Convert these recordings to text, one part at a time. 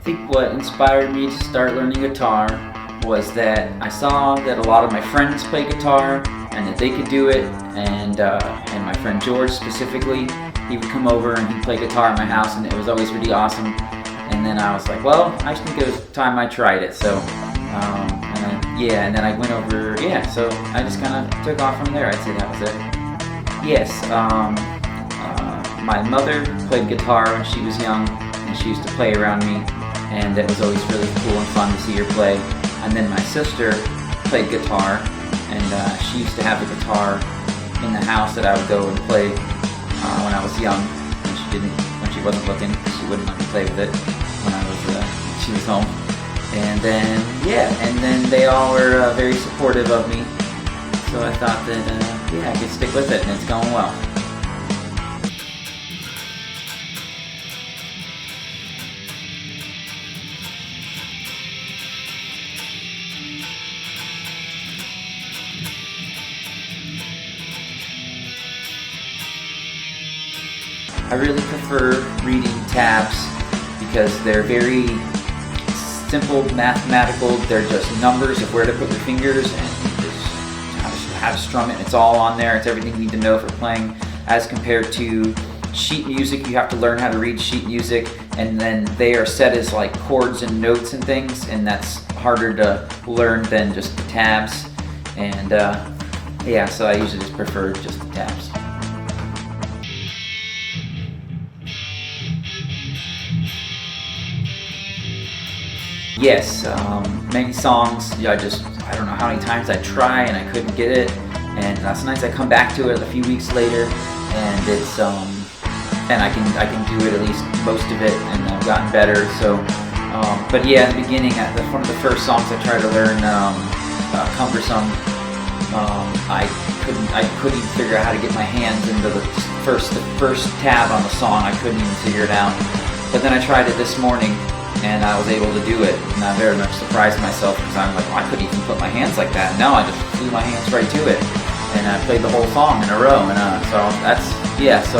think what inspired me to start learning guitar was that I saw that a lot of my friends play guitar and that they could do it, and my friend George specifically, he would come over and he'd play guitar in my house, and it was always really awesome. And then I was like, well, I think it was time I tried it. So and then I went over, so I just kind of took off from there. I'd say that was it. Yes, my mother played guitar when she was young, and she used to play around me, and it was always really cool and fun to see her play. And then my sister played guitar, and she used to have a guitar in the house that I would go and play when I was young. When she wasn't looking, she wouldn't let me play with it when she was home. And then they all were very supportive of me. So I thought that I could stick with it, and it's going well. I really prefer reading tabs because they're very simple, mathematical. They're just numbers of where to put your fingers and just how to strum it. It's all on there. It's everything you need to know for playing. As compared to sheet music, you have to learn how to read sheet music, and then they are set as like chords and notes and things, and that's harder to learn than just the tabs. And so I usually just prefer just the tabs. Yes, many songs. I don't know how many times I try and I couldn't get it, and sometimes I come back to it a few weeks later, and it's and I can do it, at least most of it, and I've gotten better. So, but yeah, in the beginning, one of the first songs I tried to learn, cumbersome. I couldn't even figure out how to get my hands into the first tab on the song. I couldn't even figure it out. But then I tried it this morning, and I was able to do it, and I very much surprised myself because I'm like, I couldn't even put my hands like that. No, I just flew my hands right to it, and I played the whole song in a row, and so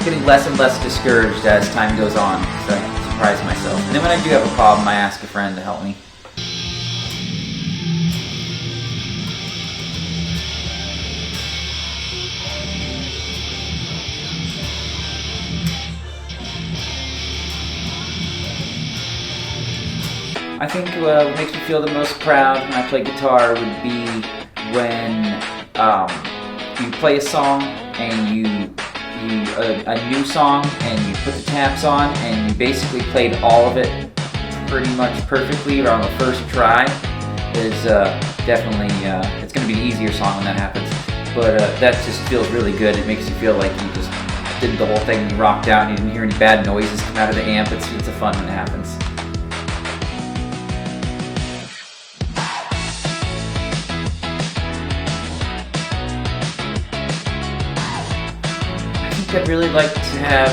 getting less and less discouraged as time goes on, so I surprise myself. And then when I do have a problem, I ask a friend to help me. I think what makes me feel the most proud when I play guitar would be when you play a song and a new song, and you put the tabs on and you basically played all of it pretty much perfectly on the first try. Is definitely it's going to be an easier song when that happens, but that just feels really good. It makes you feel like you just did the whole thing and you rocked out and you didn't hear any bad noises come out of the amp. It's a fun when it happens. I'd really like to have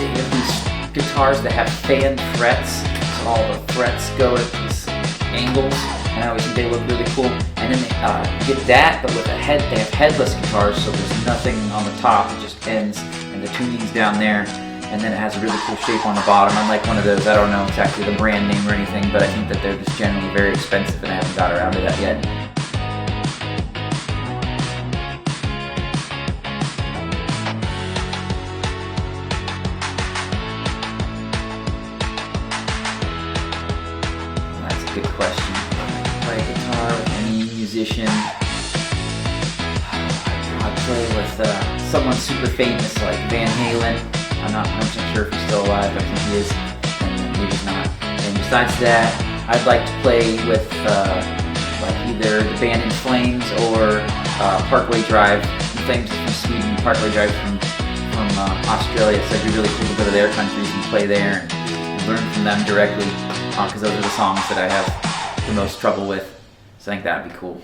they have these guitars that have fan frets, so all the frets go at these angles, and I always think they look really cool. And then they get that, but with a head, they have headless guitars, so there's nothing on the top, it just ends, and the tuning's down there, and then it has a really cool shape on the bottom. Unlike one of those, I don't know exactly the brand name or anything, but I think that they're just generally very expensive, and I haven't got around to that yet. Good question. Play guitar with any musician. I'd play with someone super famous like Van Halen. I'm not 100% sure if he's still alive, but I think he is, and maybe he's not. And besides that, I'd like to play with like either the band In Flames or Parkway Drive. In Flames is from Sweden, Parkway Drive from Australia, so it'd be really cool to go to their countries and play there and learn from them directly. Because those are the songs that I have the most trouble with, so I think that would be cool.